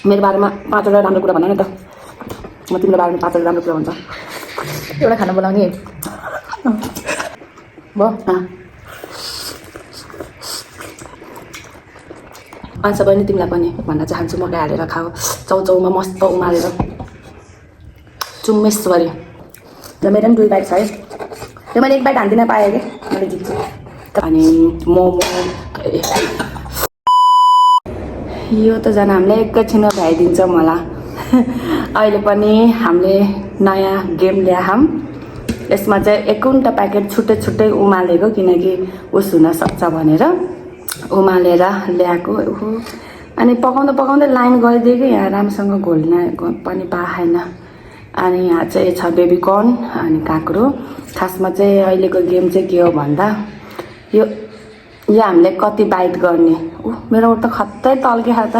मेरो बारेमा 5 वटा राम्रो कुरा भन न त। म तिम्रो बारेमा 5 वटा राम्रो कुरा भन्छ। एउटा खाना बोलाउने भयो। अन्स पनि तिमीलाई पनि भन्न चाहन्छु, मकै हालेर खाऊ, चौचौमा मस्त उमालेर चुम्मेश्वरी। र मेरो पनि 2 बाइट छ है। यो मैले 1 बाइट हान्दिनँ पाएँ कि मैले जित्छु। अनि मोमो यो त झन् हामीले एकैछिनमा भ्याइदिन्छ मलाई। अहिले पनि हामीले नयाँ गेम ल्यायौँ। यसमा चाहिँ 51टा प्याकेट छुट्टै छुट्टै उमालेको, किनकि उस हुनसक्छ भनेर उमालेर ल्याएको। अनि पकाउँदा पकाउँदै लाइन गइदियो कि यहाँ राम्रोसँग घोल्न पनि पाएन। अनि यहाँ चाहिँ छ बेबीकर्न अनि काँक्रो। खासमा चाहिँ अहिलेको गेम चाहिँ के हो भन्दा यो हामीले कति बाइट गर्ने। मेरो त खत्तै तल्किहाल्यो त।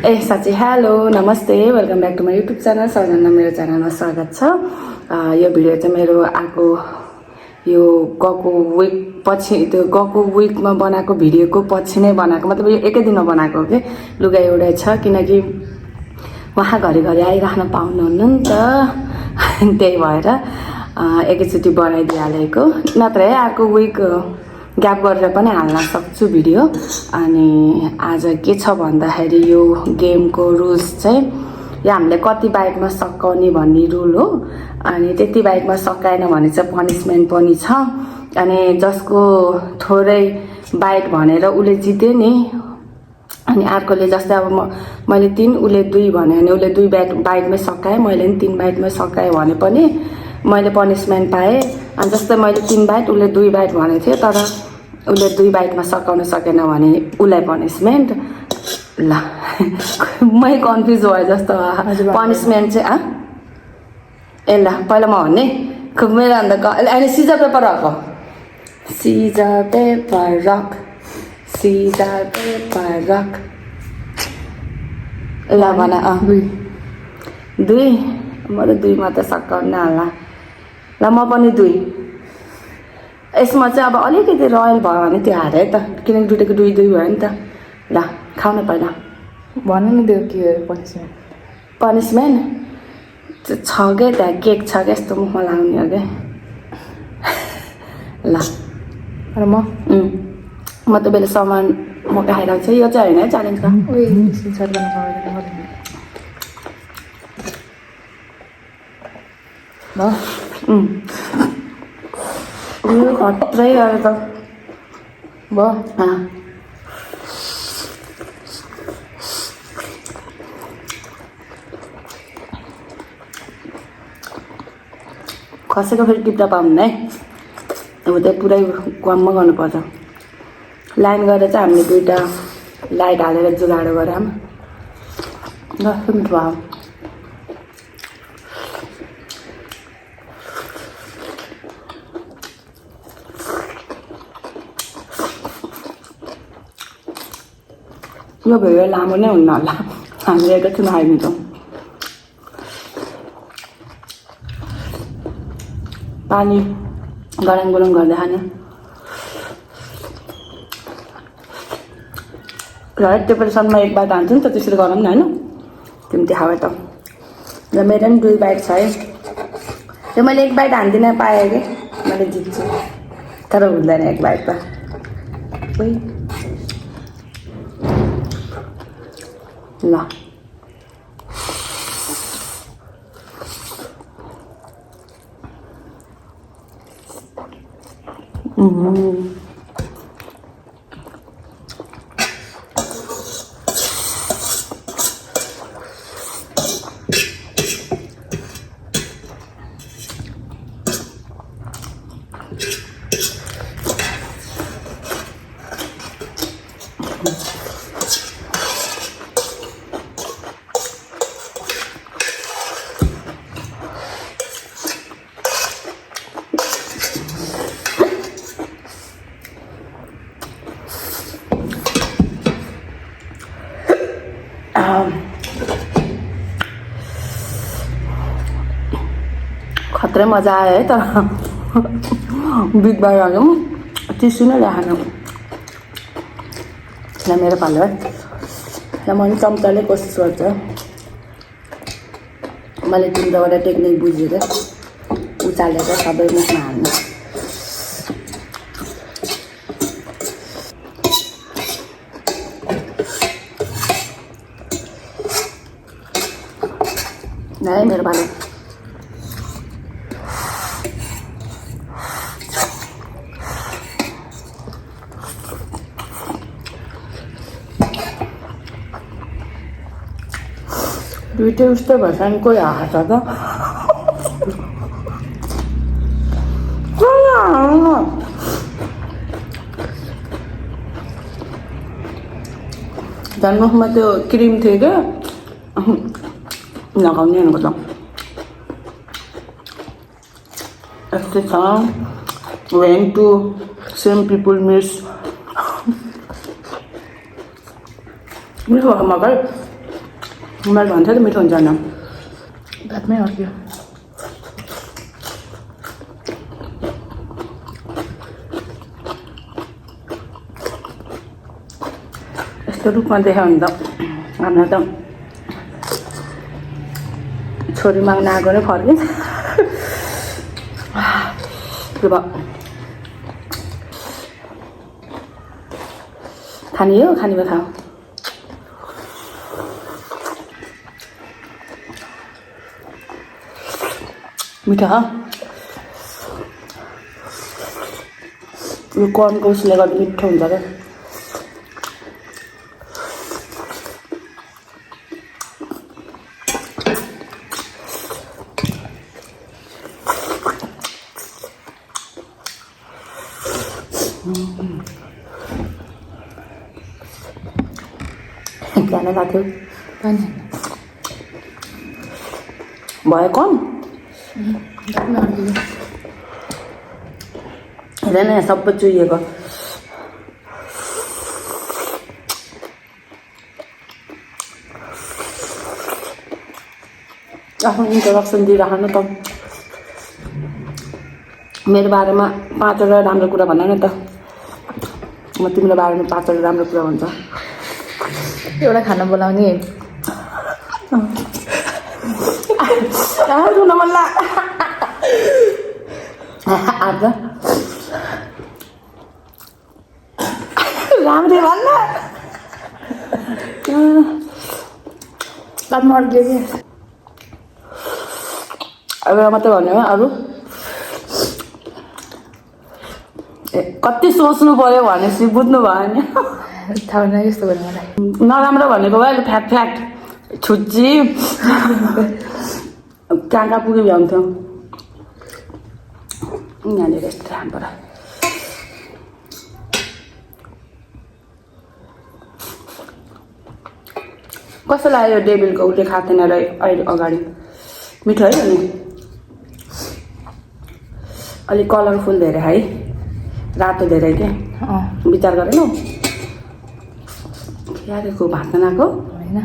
ए साँच्चै हेलो नमस्ते, welcome back to my YouTube channel. सबैजना मेरो च्यानलमा स्वागत छ। यो भिडियो चाहिँ मेरो आएको यो गएको विक पछि, त्यो गएको विकमा बनाएको भिडियोको पछि नै बनाएको, मतलब यो एकै दिनमा बनाएको हो कि। लुगा एउटै छ किनकि उहाँ घरिघरि आइराख्न पाउनुहुन्न नि त, त्यही भएर एकैचोटि बनाइदिइहालेको। नत्र अर्को विक ग्याप गरेर पनि हाल्न सक्छु भिडियो। अनि आज के छ भन्दाखेरि यो गेमको रुल्स चाहिँ यो हामीले कति बाइटमा सकाउने भन्ने रुल हो। अनि त्यति बाइटमा सकाएन भने चाहिँ पनिसमेन्ट पनि छ। अनि जसको थोरै बाइट भनेर उसले जित्यो नि, अनि अर्कोले जस्तै अब मैले 3 उसले 2 भने अनि उसले 2 बाइटमै सकाएँ, मैले पनि 3 बाइटमै सकाएँ भने पनि मैले पनिसमेन्ट पाएँ। अनि जस्तै मैले 3 बाइट उसले 2 बाइट भनेको थियो, तर उसले 2 बाइटमा सकाउन सकेन भने उसलाई पनिसमेन्ट। ल मै कन्फ्युज भयो जस्तो। पनिसमेन्ट चाहिँ ए ल पहिला म भन्ने खुब मेरो अन्त अहिले सिजर पेपर रक हो। Scissor paper rock, scissor paper rock. ल भन 2 म त 2 मात्र सकाउन होला। ल म पनि 2। यसमा चाहिँ अब अलिकति रोयल भयो भने त्यो हारे त, किनकि दुइटाको 2 भयो नि त। ल खाऊ न पहिला भन न त्यो के पनिसमेन्ट। पनिसमेन्ट छ क्या, त्यहाँ केक छ क्या, यस्तो मुखमा लाउने हो क्या। ल र म त बेला सामान म खाइरहेको छु। यो चाहिँ होइन है च्यालेन्जको। यो खत्रै अरे त भयो। खसेको फेरि टिप्दा पाउनु है। अब त्यो पुरै कममा गर्नुपर्छ। लाइन गरेर चाहिँ हामीले 2टा लाइट हालेर जुगाडो गऱ्यौँ। ल मिठो भयो। यो भिडियो लामो नै हुन्न होला, हामीले एकैछिन आइदिन्छौँ। पानी गरम गरम गर्दै खाने। र त्यो परिसम्म 1 बाइट हान्छु नि त, त्यसरी गरौँ न होइन, तिमी खाऊ त। र मेरो पनि 2 बाइट छ है। त्यो मैले 1 बाइट हान्दिनँ पाएँ कि मैले जित्छु, तर हुँदैन 1 बाइट त। ल खत्रै मजा आयो है। तर बिट भइहाल्यो, टिस्यु नै राखेन। ल मेरो पालो है। र म पनि चम्चाले कोसिस गर्छु मैले तिम्रोबाट टेक्निक बुझेर उचालेर सबै मुखमा हाल्नु है मेरो भाइ दुइटै उस्तै भएछ नि कोही हाँस त झन् मुखमा त्यो क्रिम थियो क्या लगाउने भनेको त यस्तै छ when two same people meets मिठो भएको मकै मैले भन्थेँ त मिठो हुन्छ न भातमै अड्क्यो यस्तो रूपमा देखायो भने त हामीलाई त छोरी माग्न आएको नै फर्किन्छ त्यो भयो खाने हो खाने भए खाऊ मिठो हो यो कर्नको उसले गर्दा मिठो हुन्छ क्या जान लाग्थ्यो पानी भयो कम भातमै अड्क्यो हेर न सबै चुहिएको आफ्नो इन्ट्रोडक्सन दिइराख्नु त मेरो बारेमा 5वटा राम्रो कुरा भन न त म तिम्रो बारेमा 5वटा राम्रो कुरा भन्छ एउटा खाना बोलाउने रुन मन ला आज राम्रै भन्न भातमा अड्क्यो कि अब मात्रै भन्यो अरू कति सोच्नु पर्यो भनेपछि बुझ्नु भयो नि थाहा हुँदैन यस्तो भयो मलाई नराम्रो भनेको भयो फ्याट फ्याट छुच्ची कहाँ कहाँ पुग्यो भ्याउँथ्यो यहाँनिर यस्तो रामबाट कस्तो लाग्यो डेबिलको उसले खाँदैन र अहिले अगाडि मिठो है अनि अलिक कलरफुल धेरै है रातो धेरै के विचार गरेनौ यादेको भात बनाएको होइन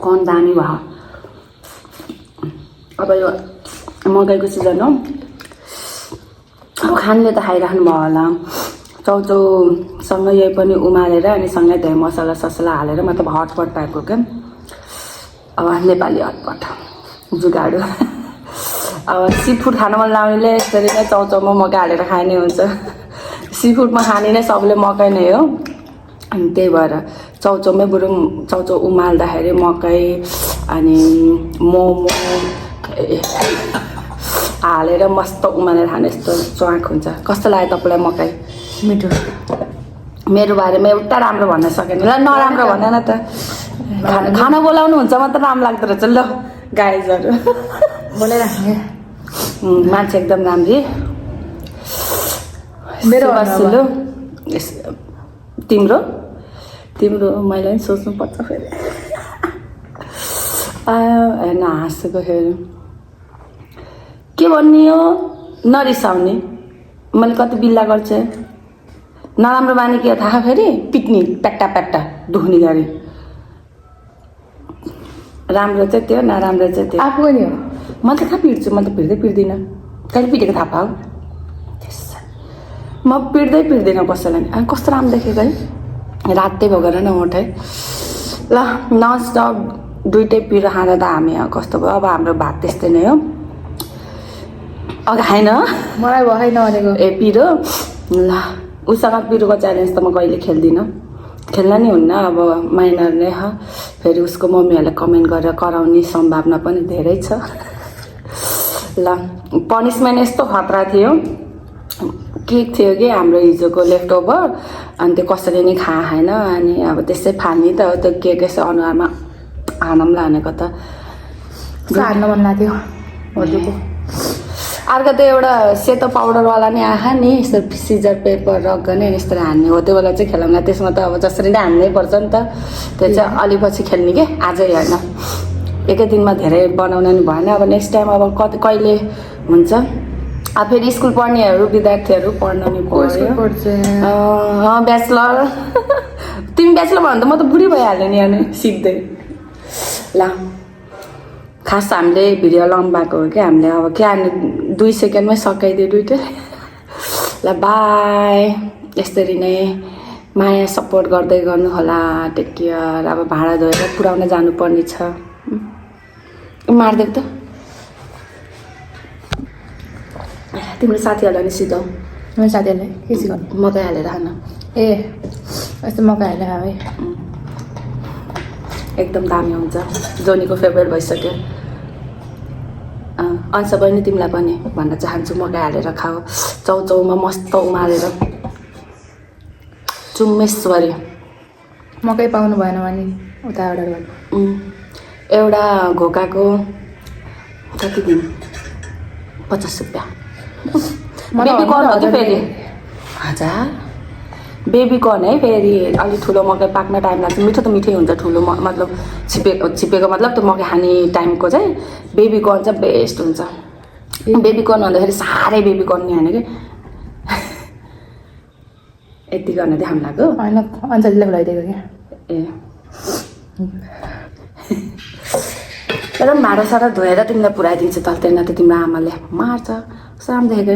कन दामी भयो अब यो मकैको सिजन हो अब खानले त खाइराख्नु भयो होला चाउचाउसँग यही पनि उमालेर अनि सँगै धेरै मसला ससला हालेर मतलब हटपट टाइपको क्या अब नेपाली हटपट जुगाडो अब सी फुड खान मन लाग्नेले यसरी नै चाउचाउमा मकै हालेर खाने हुन्छ सी फुडमा खाने नै सबले मकै नै हो अनि त्यही भएर चाउचाउमै बरु चाउचाउ उमाल्दाखेरि मकै अनि मोमो हालेर मस्त उमालेर खाने यस्तो च्वाक हुन्छ कस्तो लाग्यो तपाईँलाई मकै मिठो मेरो बारेमा एउटा राम्रो भन्न सकेन ल नराम्रो भन न त खाना बोलाउनु हुन्छ मात्र राम्रो लाग्दो रहेछ ल गाइजहरू बोलाइराख्ने मान्छे एकदम राम्री मेरो बसिलो तिम्रो तिम्रो मैले पनि सोच्नु पर्छ फेरि हेर्न हाँसेको फेरि के भन्ने हो नरिसाउने मैले कति बिल्ला गर्छ नराम्रो बानी के थाहा फेरि पिट्ने प्याट्टा प्याट्टा दुख्ने गरी राम्रो चाहिँ त्यो नराम्रो चाहिँ त्यो आफू नि हो म त कहाँ पिट्छु म त पिट्दै पिट्दिनँ कहिले पिटेको थाहा पाऊ म पिट्दिनँ कसैलाई नि। अनि कस्तो राम्रो देखेको है, रातै भएको र न ओठ है। ल ननस्टप दुइटै पिरो खाँदा त हामी कस्तो भयो। अब हाम्रो भात त्यस्तै नै हो। खाएन मलाई भएन भनेको। ए पिरो ल उसँग पिरोको च्यालेन्ज त म कहिले खेल्दिनँ, खेल्न नि हुन्न। अब माइनर नै हो, फेरि उसको मम्मीहरूले कमेन्ट गरेर कराउने सम्भावना पनि धेरै छ। ल पनिसमेन्ट यस्तो खतरा थियो, केक थियो कि हाम्रो हिजोको लेफ्ट ओभर, अनि त्यो कसैले नि खाएन। अनि अब त्यसै फानी त हो, त्यो केक यसो अनुहारमा हानौँ लानेको त हान्न मन लाग्थ्यो हजुरको। अर्को त एउटा सेतो पाउडरवाला नि आँखा नि, यस्तो सिजर पेपर रक गर्ने यस्तो हान्ने हो, त्यो बेला चाहिँ खेलाउँला। त्यसमा त अब जसरी नै हान्नै पर्छ नि त, त्यो चाहिँ अलि पछि खेल्ने के आजै होइन, एकै दिनमा धेरै बनाउन नि भएन। अब नेक्स्ट टाइम अब कहिले हुन्छ। अब फेरि स्कुल पढ्नेहरू विद्यार्थीहरू पढ्न नि पर्यो। ब्याचलर तिमी ब्याचलर भन्दा त म त बुढी भइहाल्यो नि अनि सिक्दै। ल खास हामीले भिडियो लम्बाएको हो क्या, हामीले अब क्या 2 सेकेन्डमै सकाइदियो दुइटै। ल बाई, यसरी नै माया सपोर्ट गर्दै गर्नु होला। Take care. अब भाँडा धोएर पुऱ्याउन जानुपर्ने छ। मारिदेऊ त तिम्रो साथीहरूलाई नि सिकाऊ। मेरो साथीहरूलाई के सिकाउनु? मकै हालेर खान। ए यस्तो मकै हालेर है, एकदम दामी हुन्छ। जोनीको फेभरेट भइसक्यो। अन्सा बहिनी तिमीलाई पनि भन्न चाहन्छु, मकै हालेर खाऊ, चाउचाउमा मस्त उमालेर चुम्मेश्वरी। मकै पाउनु भएन भने उता अर्डर गर्नु। एउटा घोकाको कति दिन 50 रुपियाँ। बेबी कर्न हो कि फेरि 1000 बेबी कर्न है। फेरि अलिक ठुलो मकै पाक्न टाइम लाग्छ। मिठो त मिठै हुन्छ, ठुलो मतलब छिपेको मतलब त्यो मकै खाने टाइमको चाहिँ बेबी कर्न चाहिँ बेस्ट हुन्छ। बेबी कर्न भन्दाखेरि साह्रै बेबी कर्न नि होइन कि, यति गर्न देखाउनु लाग्यो होइन अन्जलीलाई खुलाइदिएको क्या। ए तर भाँडा साडा धोएर तिमीलाई पुऱ्याइदिन्छु त, त्यहाँ त तिम्रो आमाले मार्छ। साम देखेको